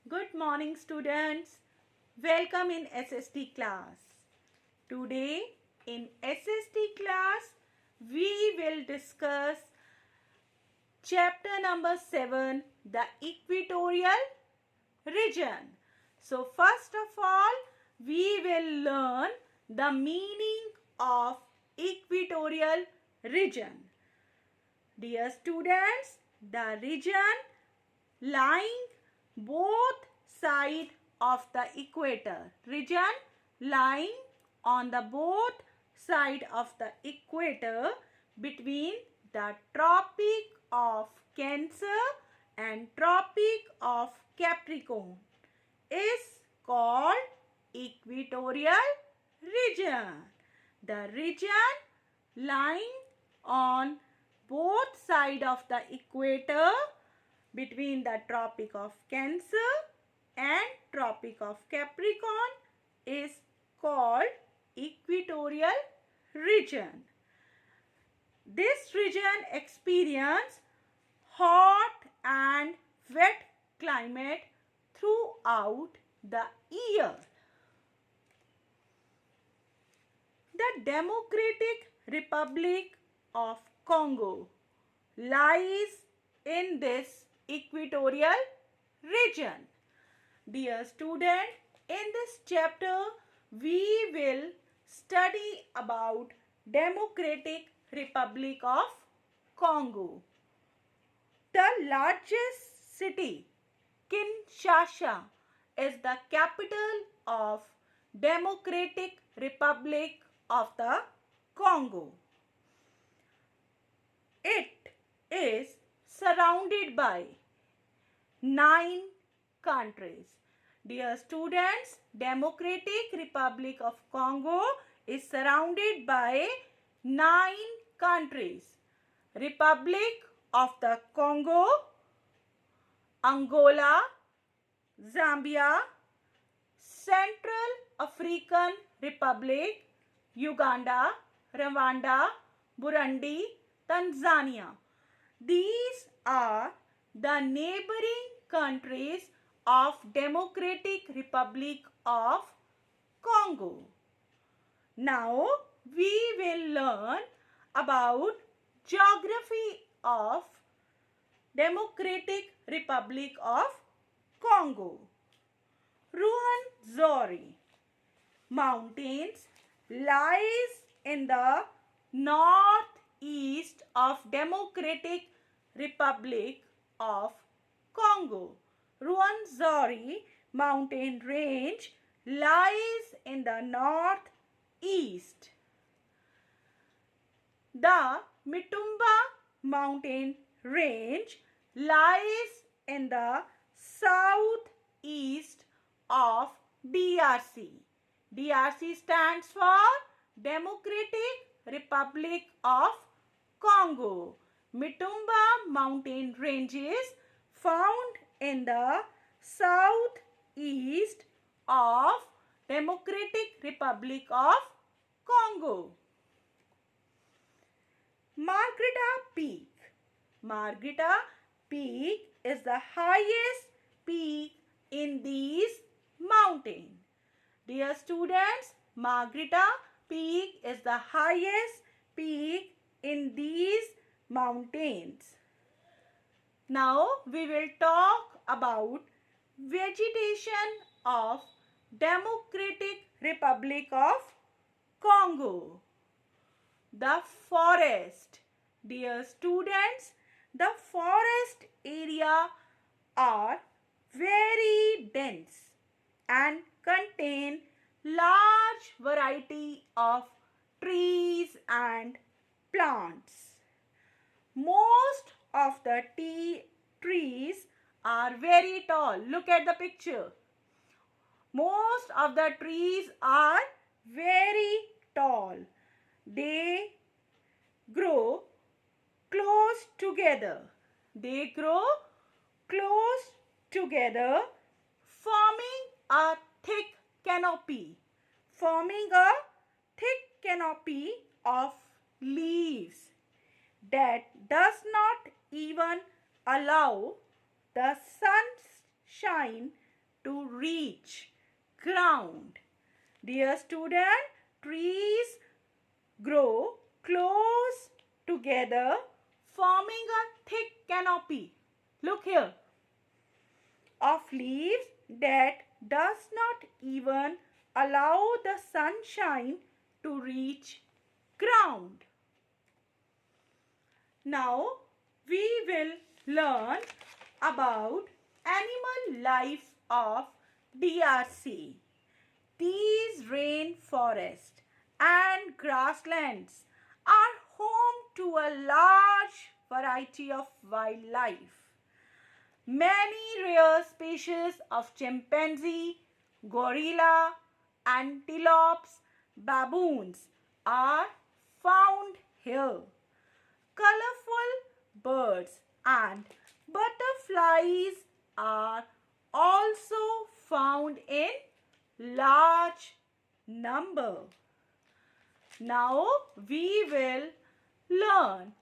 Good morning, students. Welcome in SST class. Today in SST class, we will discuss chapter number 7, the equatorial region. So, first of all, we will learn the meaning of equatorial region. Dear students, the region lying both sides of the equator. Region lying on the both side of the equator between the Tropic of Cancer and Tropic of Capricorn is called equatorial region. The region lying on both sides of the equator between the Tropic of Cancer and Tropic of Capricorn is called equatorial region. This region experiences hot and wet climate throughout the year. The Democratic Republic of Congo lies in this equatorial region. Dear student, in this chapter we will study about Democratic Republic of Congo. The largest city, Kinshasa, is the capital of Democratic Republic of the Congo. It is surrounded by 9 countries. Dear students, Democratic Republic of Congo is surrounded by 9 countries. Republic of the Congo, Angola, Zambia, Central African Republic, Uganda, Rwanda, Burundi, Tanzania. These are the neighboring countries of Democratic Republic of Congo. Now we will learn about geography of Democratic Republic of Congo. Ruwenzori Mountains lies in the northeast of Democratic Republic of Congo. Ruwenzori mountain range lies in the northeast. The Mitumba mountain range lies in the southeast of DRC. DRC stands for Democratic Republic of Congo. Mitumba mountain ranges found in the southeast of Democratic Republic of Congo. Margarita Peak. Margarita Peak is the highest peak in these mountains. Dear students, Margarita Peak is the highest peak in these mountains. Now we will talk about vegetation of Democratic Republic of Congo. The forest. Dear students, the forest area are very dense and contain large variety of trees and plants. Most of the trees are very tall. Look at the picture. Most of the trees are very tall. They grow close together. They grow close together, forming a thick canopy. Forming a thick canopy of leaves that does not even allow the sunshine to reach ground. Dear student, trees grow close together, forming a thick canopy. Look here. Of leaves that does not even allow the sunshine to reach ground. Now we will learn about animal life of DRC. These rainforests and grasslands are home to a large variety of wildlife. Many rare species of chimpanzee, gorilla, antelopes, baboons are found here. Colorful birds and butterflies are also found in large number. Now we will learn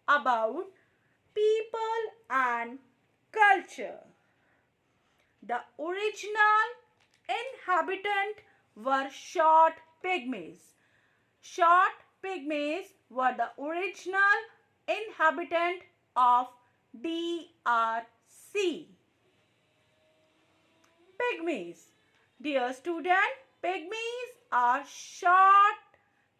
about people and culture. The original inhabitant were short pygmies. Short pygmies were the original inhabitant of DRC. Pygmies. Dear student, pygmies are short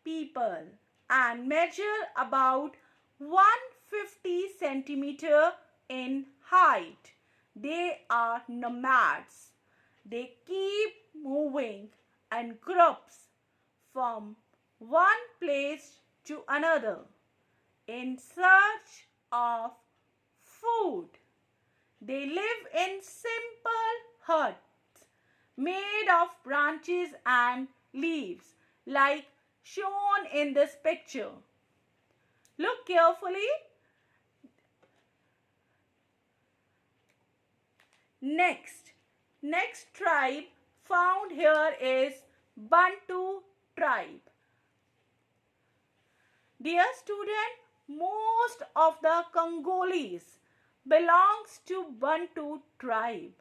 people and measure about 150 centimeter in height. They are nomads. They keep moving in groups from one place to another in search of food. They live in simple huts made of branches and leaves like shown in this picture. Look carefully. Next tribe found here is Bantu tribe. Dear student, most of the Congolese belongs to Bantu tribe.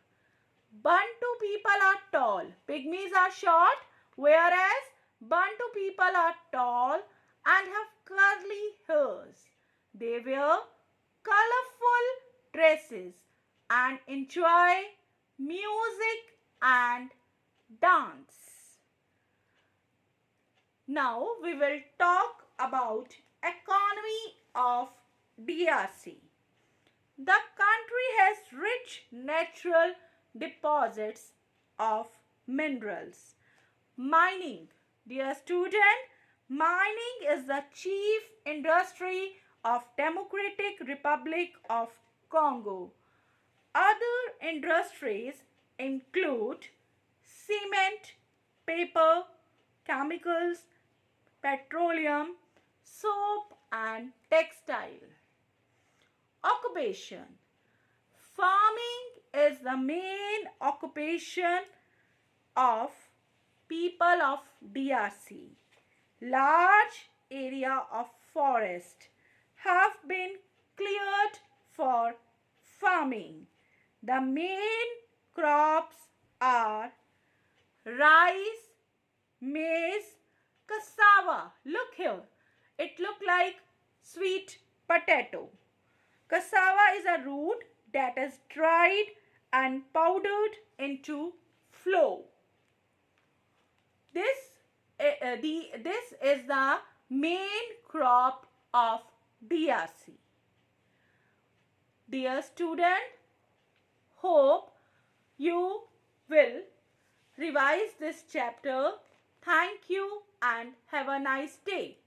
Bantu people are tall, pygmies are short, whereas Bantu people are tall and have curly hairs. They wear colorful dresses and enjoy music and dance. Now we will talk about economy of DRC. The country has rich natural deposits of minerals. Mining. Dear student, mining is the chief industry of Democratic Republic of Congo. Other industries include cement, paper, chemicals, petroleum, soap and textile. Occupation. Farming is the main occupation of people of DRC. Large area of forest have been cleared for farming. The main crops are rice, maize, cassava. Look here. It looks like sweet potato. Cassava is a root that is dried and powdered into flour. This is the main crop of DRC. Dear student, hope you will revise this chapter. Thank you and have a nice day.